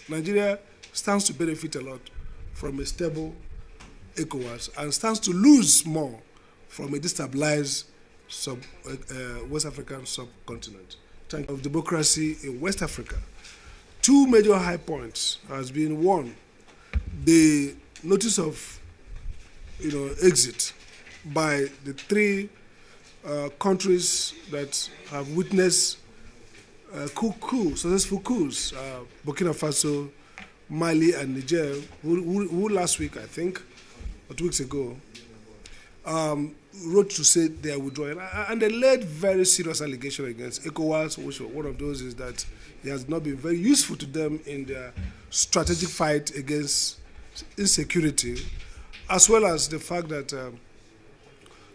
Nigeria stands to benefit a lot from a stable Ecowas and stands to lose more from a destabilized West African subcontinent. Of democracy in West Africa. Two major high points has been one, the notice of exit by the three countries that have witnessed successful coups, Burkina Faso, Mali, and Niger, who last week, I think, or 2 weeks ago, wrote to say they are withdrawing. And they laid very serious allegations against Ecowas, which one of those is that it has not been very useful to them in their strategic fight against insecurity, as well as the fact that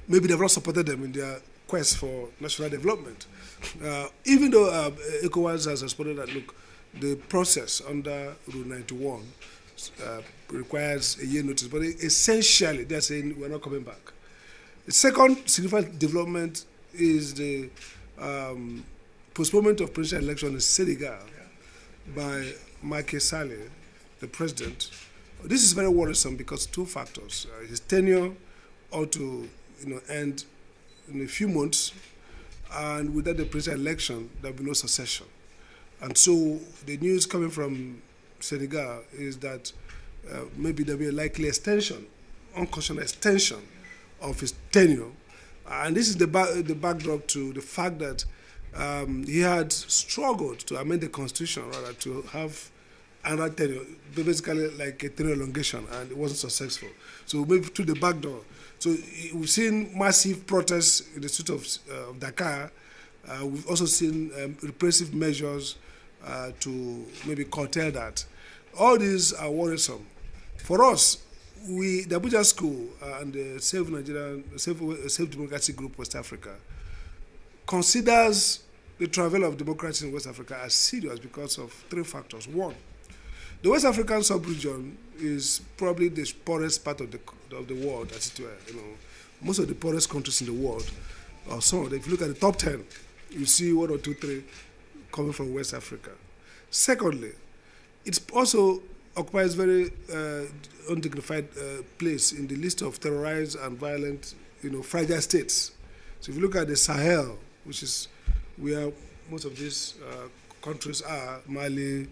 maybe they've not supported them in their quest for national development. Even though Ecowas has responded that, look, the process under Rule 91 requires a year notice, but essentially they're saying we're not coming back. The second significant development is the postponement of presidential election in Senegal by Macky Sall, the president. This is very worrisome because two factors. His tenure ought to end in a few months, and without the presidential election, there will be no succession. And so the news coming from Senegal is that maybe there will be a likely extension, unconstitutional extension of his tenure. And this is the backdrop to the fact that he had struggled to amend the constitution, rather, to have another tenure, basically like a tenure elongation, and it wasn't successful. So maybe through the back door. So we've seen massive protests in the streets of Dakar. We've also seen repressive measures to maybe curtail that. All these are worrisome. For us, the Abuja School and the Safe Democracy Group West Africa considers the travel of democracy in West Africa as serious because of three factors. One, the West African sub-region is probably the poorest part of the world, as it were. Most of the poorest countries in the world, or some of them, if you look at the top 10, you see 1 or 2, 3 coming from West Africa. Secondly, it also occupies very undignified place in the list of terrorized and violent, fragile states. So if you look at the Sahel, which is where most of these countries are, Mali,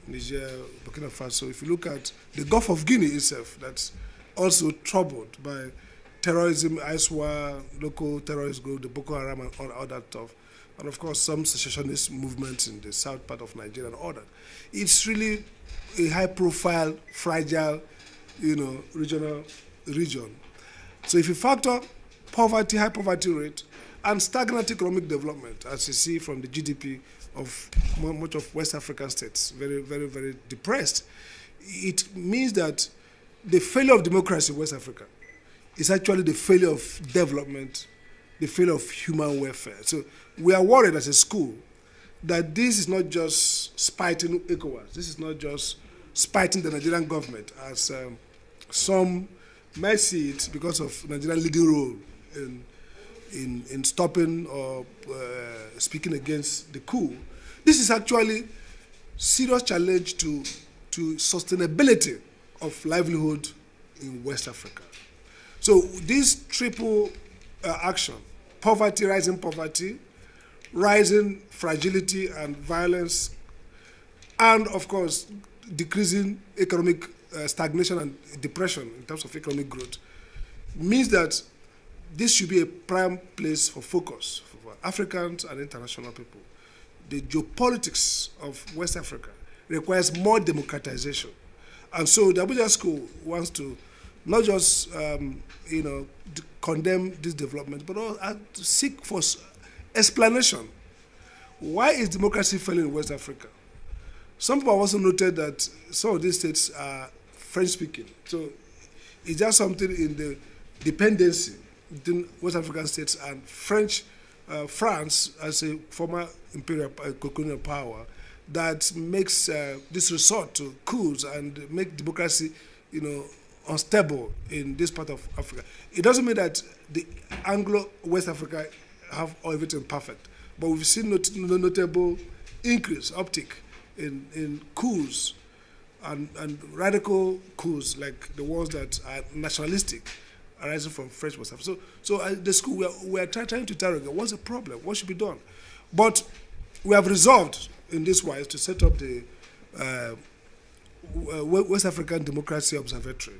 Niger, Burkina Faso. If you look at the Gulf of Guinea itself, that's also troubled by terrorism, ISWA, local terrorist group, the Boko Haram, and all that stuff. And of course, some secessionist movements in the south part of Nigeria and all that. It's really a high-profile, fragile, region. So if you factor poverty, high poverty rate, and stagnant economic development, as you see from the GDP of much of West African states, very, very, very depressed, it means that the failure of democracy in West Africa is actually the failure of development, the failure of human welfare. So we are worried as a school that this is not just spiting Ecowas, this is not just spiting the Nigerian government, as some might see it because of Nigeria's leading role in stopping or speaking against the coup. This is actually serious challenge to sustainability of livelihood in West Africa. So this triple action, poverty, rising fragility and violence, and of course decreasing economic stagnation and depression in terms of economic growth, means that this should be a prime place for focus for Africans and international people. The geopolitics of West Africa requires more democratization. And so the Abuja School wants to not just condemn this development, but also to seek for explanation. Why is democracy failing in West Africa? Some people have also noted that some of these states are French-speaking. So it's just something in the dependency between West African states and France as a former imperial colonial power that makes this resort to coups and make democracy, unstable in this part of Africa. It doesn't mean that the Anglo-West Africa have everything perfect, but we've seen notable increase, uptick in coups and radical coups like the ones that are nationalistic, arising from French West Africa. So at the school, we are trying to interrogate what's the problem, what should be done. But we have resolved in this wise to set up the West African Democracy Observatory.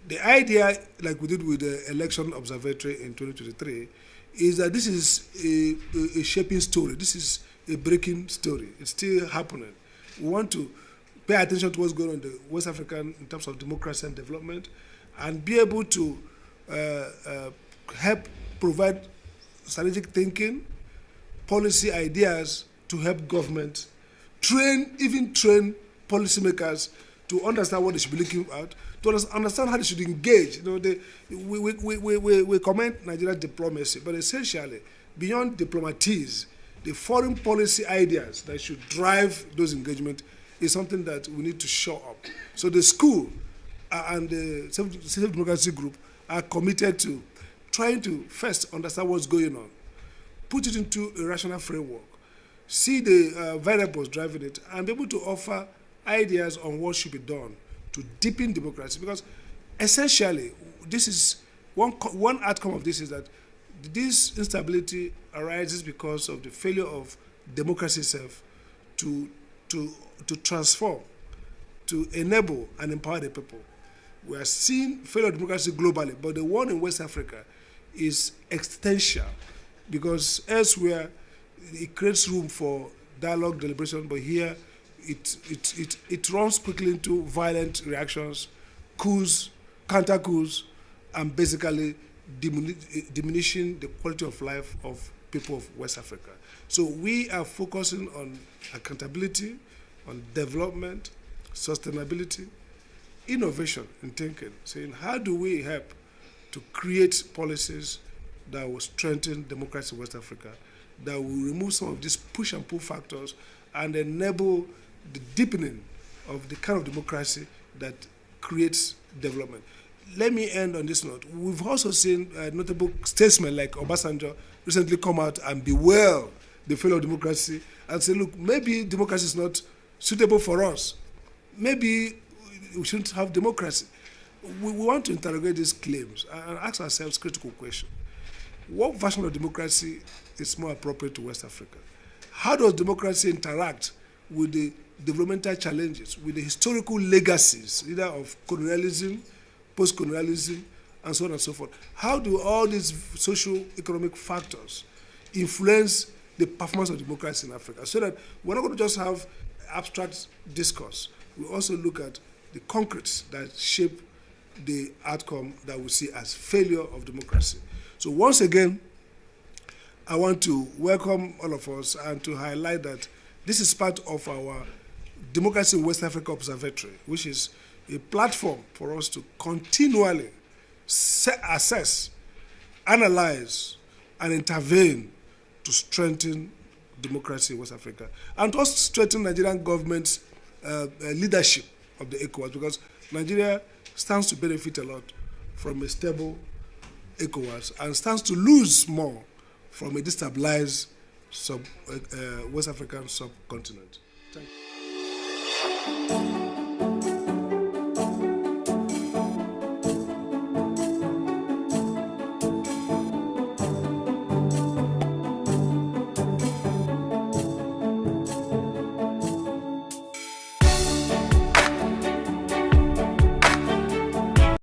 The idea, like we did with the Election Observatory in 2023, is that this is a shaping story. This is a breaking story. It's still happening. We want to pay attention to what's going on in the West African in terms of democracy and development, and be able to help provide strategic thinking, policy ideas to help government, even train policymakers to understand what they should be looking at, to understand how they should engage. You know, we comment Nigerian diplomacy, but essentially, beyond diplomatics, the foreign policy ideas that should drive those engagements is something that we need to show up. So the school and the Civil Democracy Group are committed to trying to first understand what's going on, put it into a rational framework, see the variables driving it, and be able to offer ideas on what should be done to deepen democracy. Because essentially, this is one outcome of this is that this instability arises because of the failure of democracy itself to transform, to enable and empower the people. We are seeing failure of democracy globally, but the one in West Africa is existential, because elsewhere it creates room for dialogue, deliberation, but here it runs quickly into violent reactions, coups, counter coups, and basically diminishing the quality of life of people of West Africa. So we are focusing on accountability, on development, sustainability, innovation in thinking, saying how do we help to create policies that will strengthen democracy in West Africa, that will remove some of these push and pull factors and enable the deepening of the kind of democracy that creates development. Let me end on this note. We've also seen notable statesmen like Obasanjo recently come out and bewail the failure of democracy and say, look, maybe democracy is not suitable for us. Maybe we shouldn't have democracy. We want to interrogate these claims and ask ourselves critical questions. What version of democracy is more appropriate to West Africa? How does democracy interact with the developmental challenges, with the historical legacies, either of colonialism, post-colonialism, and so on and so forth? How do all these socio-economic factors influence the performance of democracy in Africa? So that we're not going to just have abstract discourse. We also look at the concretes that shape the outcome that we see as failure of democracy. So once again, I want to welcome all of us and to highlight that this is part of our Democracy in West Africa Observatory, which is a platform for us to continually assess, analyze, and intervene to strengthen democracy in West Africa, and to also strengthen Nigerian government's leadership of the Ecowas, because Nigeria stands to benefit a lot from a stable Ecowas and stands to lose more from a destabilized West African subcontinent. Thank you.